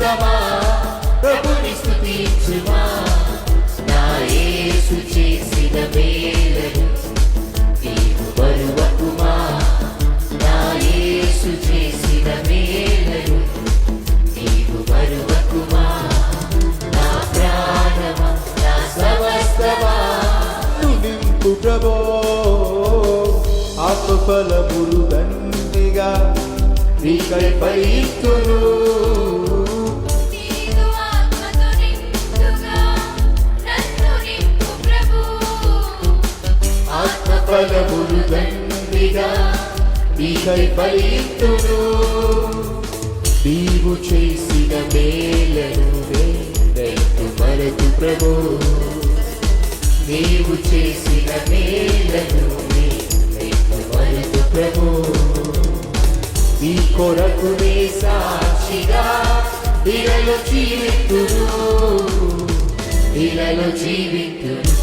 సమస్తమా ప్రభుని స్తుతించుమా. నా యేసు చేసిన మేలను నీవు మరువకుమా. నా యేసు చేసిన మేలను నీవు మరువకుమా. నా ప్రాణమా నా సమస్తమా నింపు ప్రభో ఆత్మఫలములు దండిగా నీకై ఫలించును. నీదు ఆత్మతో నిండుగా నన్ను నింపు ప్రభు. ఆత్మఫలములు దండిగా నీకై ఫలించును. నీవు చేసిన మేలను నెట్టు మరదు ప్రభు. నీవు చేసిన మేలను నెట్టు మరదు ప్రభు. నీ కొరకు నీ సాక్షిగా ఇలలో జీవితును, ఇలలో జీవితును.